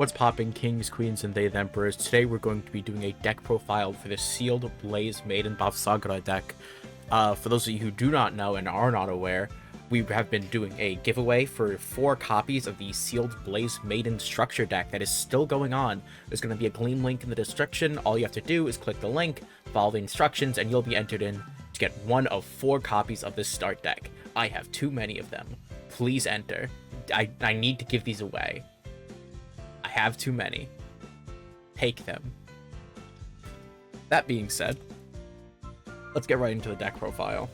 What's popping, kings, queens, and they the emperors? Today we're going to be doing a deck profile for the Sealed Blaze Maiden Bavsargra deck. For those of you who do not know and are not aware, we have been doing a giveaway for 4 copies of the Sealed Blaze Maiden structure deck that is still going on. There's going to be a Gleam link in the description. All you have to do is click the link, follow the instructions, and you'll be entered in to get one of 4 copies of this start deck. I have too many of them. Please enter. I need to give these away. I have too many. Take them. That being said, let's get right into the deck profile.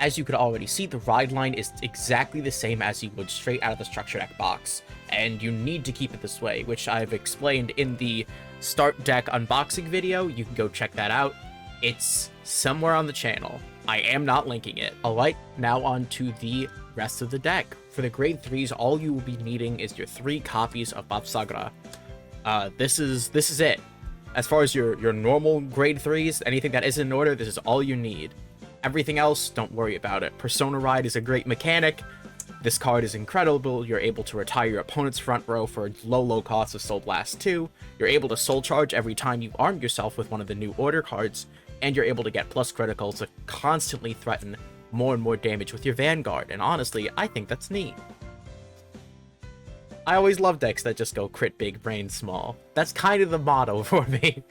As you could already see, the ride line is exactly the same as you would straight out of the structure deck box, and you need to keep it this way, which I've explained in the start deck unboxing video. You can go check that out. It's somewhere on the channel. I am not linking it. Alright, now on to the rest of the deck. For the grade 3s, all you will be needing is your 3 copies of Bavsargra. This is it. As far as your normal grade 3s, anything that isn't in order, this is all you need. Everything else, don't worry about it. Persona Ride is a great mechanic. This card is incredible. You're able to retire your opponent's front row for low cost of Soul Blast 2. You're able to Soul Charge every time you arm yourself with one of the new order cards. And you're able to get plus criticals to constantly threaten more and more damage with your Vanguard. And honestly, I think that's neat. I always love decks that just go crit big, brain small. That's kind of the motto for me.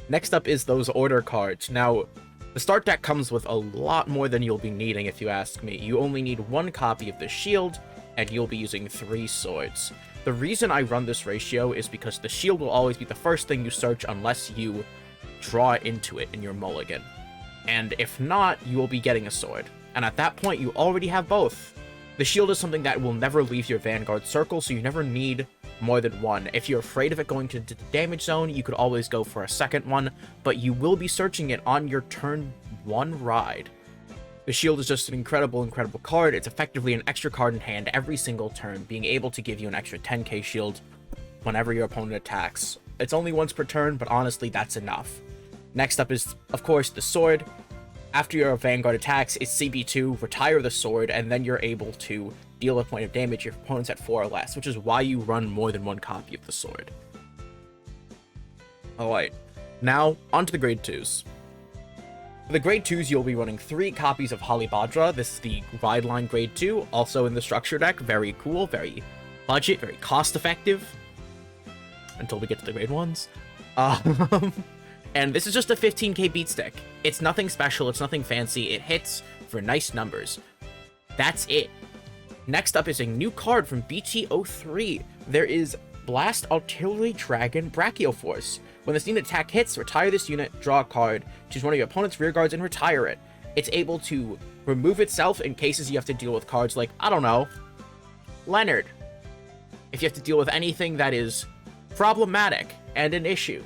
Next up is those order cards. Now, the start deck comes with a lot more than you'll be needing if you ask me. You only need 1 copy of the shield, and you'll be using 3 swords. The reason I run this ratio is because the shield will always be the first thing you search unless you draw into it in your mulligan. And if not, you will be getting a sword. And at that point, you already have both. The shield is something that will never leave your Vanguard circle, so you never need more than 1. If you're afraid of it going to the damage zone, you could always go for a second one, but you will be searching it on your turn 1 ride. The shield is just an incredible card. It's effectively an extra card in hand every single turn, being able to give you an extra 10k shield whenever your opponent attacks. It's only once per turn, but honestly, that's enough. Next up is, of course, the sword. After your Vanguard attacks, it's CB2, retire the sword, and then you're able to deal a point of damage your opponent's at 4 or less, which is why you run more than 1 copy of the sword. Alright, now onto the grade 2s. For the grade 2s, you'll be running 3 copies of Halibadra. This is the ride line grade 2, also in the structure deck. Very cool, very budget, very cost effective. Until we get to the grade 1s. And this is just a 15k beat stick. It's nothing special, it's nothing fancy, it hits for nice numbers. That's it. Next up is a new card from D-BT03. There is Blast Artillery Dragon Brachioforce. When this unit attack hits, retire this unit, draw a card, choose one of your opponent's rear guards, and retire it. It's able to remove itself in cases you have to deal with cards like, I don't know, Leonard. If you have to deal with anything that is problematic and an issue,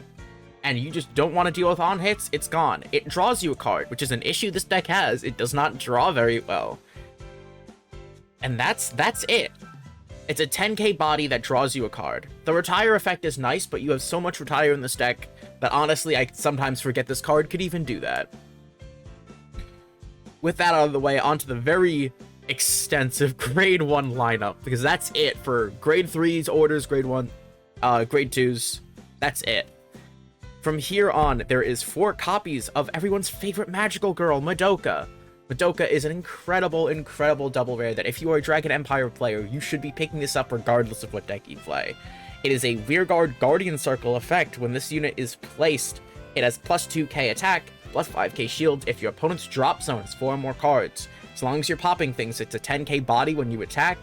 and you just don't want to deal with on-hits, it's gone. It draws you a card, which is an issue this deck has. It does not draw very well. And that's it. It's a 10k body that draws you a card. The retire effect is nice, but you have so much retire in this deck that honestly, I sometimes forget this card could even do that. With that out of the way, onto the very extensive grade 1 lineup, because that's it for grade 3s, orders, grade 1, grade 2s. That's it. From here on, there is 4 copies of everyone's favorite magical girl, Madoka. Madoka is an incredible double rare that if you are a Dragon Empire player, you should be picking this up regardless of what deck you play. It is a Rearguard Guardian Circle effect. When this unit is placed, it has plus 2k attack, plus 5k shield if your opponent's drop zone has 4 or more cards. As long as you're popping things, it's a 10k body when you attack,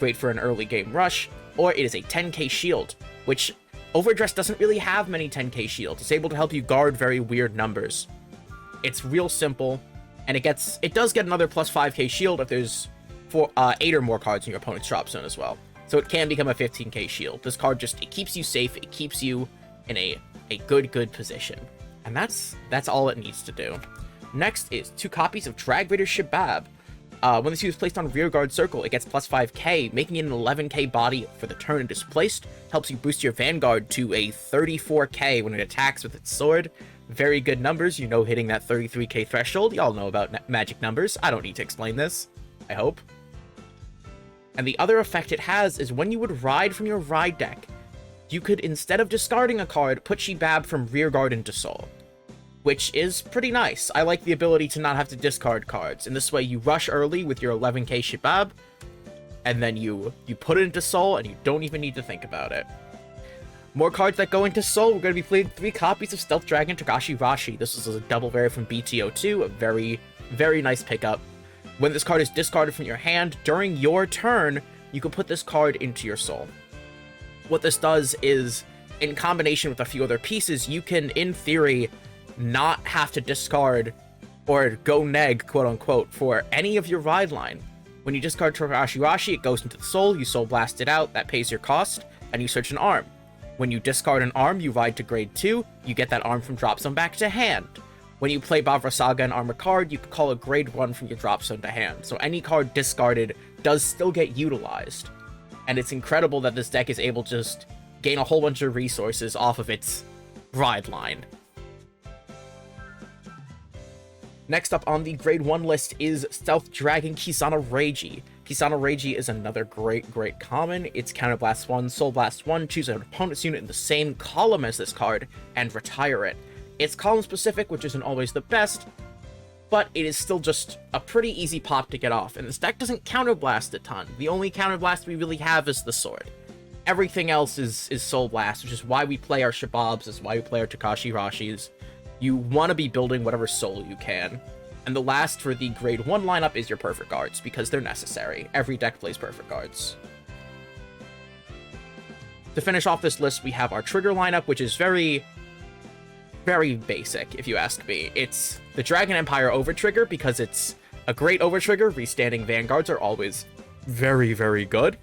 great for an early game rush, or it is a 10k shield, which Overdress doesn't really have many 10k shields. It's able to help you guard very weird numbers. It's real simple, and it does get another plus 5k shield if there's 8 or more cards in your opponent's drop zone as well. So it can become a 15k shield. This card it keeps you safe, it keeps you in a good position. And that's all it needs to do. Next is 2 copies of Drag Raider Shabab. When this unit is placed on Rearguard Circle, it gets plus 5k, making it an 11k body for the turn it is placed. Helps you boost your Vanguard to a 34k when it attacks with its sword. Very good numbers, you know, hitting that 33k threshold. Y'all know about magic numbers. I don't need to explain this, I hope. And the other effect it has is when you would ride from your ride deck, you could, instead of discarding a card, put Shibab from Rearguard into Soul, which is pretty nice. I like the ability to not have to discard cards. In this way, you rush early with your 11k Shibab, and then you put it into Soul, and you don't even need to think about it. More cards that go into Soul, we're going to be playing 3 copies of Stealth Dragon Togashi Rashi. This is a double variant from BT02, a very, very nice pickup. When this card is discarded from your hand, during your turn, you can put this card into your Soul. What this does is, in combination with a few other pieces, you can, in theory, not have to discard or go neg, quote-unquote, for any of your ride line. When you discard Togashi Rashi, it goes into the Soul, you Soul Blast it out, that pays your cost, and you search an arm. When you discard an arm, you ride to grade 2, you get that arm from drop zone back to hand. When you play Bavsargra and armor card, you can call a grade 1 from your drop zone to hand, so any card discarded does still get utilized. And it's incredible that this deck is able to just gain a whole bunch of resources off of its ride line. Next up on the grade 1 list is Stealth Dragon Kisana Reiji. Kisana Reiji is another great common. It's Counterblast 1, Soul Blast 1, choose an opponent's unit in the same column as this card, and retire it. It's column specific, which isn't always the best, but it is still just a pretty easy pop to get off, and this deck doesn't counterblast a ton. The only counterblast we really have is the sword. Everything else is Soul Blast, which is why we play our Shababs, is why we play our Togashi Rashis. You want to be building whatever soul you can. And the last for the grade 1 lineup is your Perfect Guards, because they're necessary. Every deck plays Perfect Guards. To finish off this list, we have our trigger lineup, which is very basic, if you ask me. It's the Dragon Empire Overtrigger, because it's a great Overtrigger. Restanding Vanguards are always very good.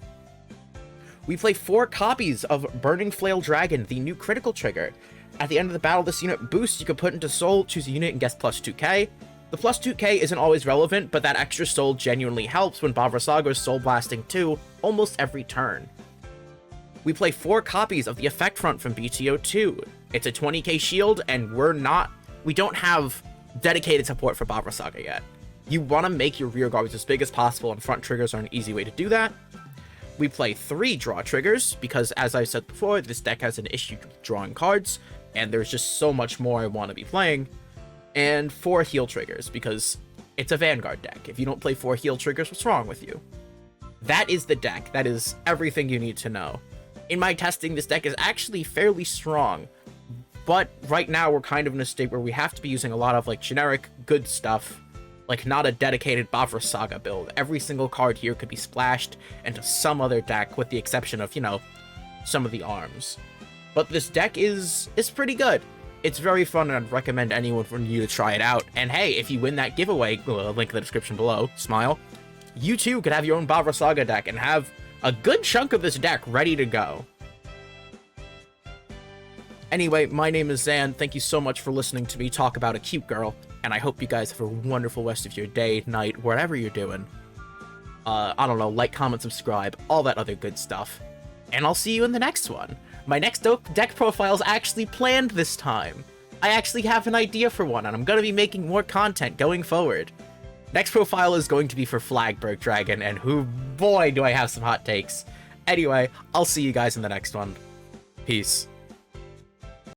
We play 4 copies of Burning Flail Dragon, the new critical trigger. At the end of the battle, this unit boosts, you can put into Soul, choose a unit, and get plus 2k. The plus 2k isn't always relevant, but that extra Soul genuinely helps when Bavsargra is Soul Blasting 2 almost every turn. We play 4 copies of the Effect Front from BT02. It's a 20k shield, and we don't have dedicated support for Bavsargra yet. You want to make your rear guards as big as possible, and front triggers are an easy way to do that. We play 3 draw triggers, because as I said before, this deck has an issue drawing cards, and there's just so much more I want to be playing. And 4 heal triggers, because it's a Vanguard deck. If you don't play 4 heal triggers, what's wrong with you? That is the deck. That is everything you need to know. In my testing, this deck is actually fairly strong, but right now we're kind of in a state where we have to be using a lot of like generic good stuff, like not a dedicated Bavsargra build. Every single card here could be splashed into some other deck, with the exception of, some of the arms. But this deck is pretty good. It's very fun, and I'd recommend anyone for you to try it out. And hey, if you win that giveaway, link in the description below, smile, you too could have your own Bavsargra deck and have a good chunk of this deck ready to go. Anyway, my name is Zan. Thank you so much for listening to me talk about a cute girl, and I hope you guys have a wonderful rest of your day, night, whatever you're doing. I don't know, like, comment, subscribe, all that other good stuff. And I'll see you in the next one. My next deck profile is actually planned this time. I actually have an idea for one, and I'm going to be making more content going forward. Next profile is going to be for Flagberg Dragon, and boy, do I have some hot takes. Anyway, I'll see you guys in the next one. Peace.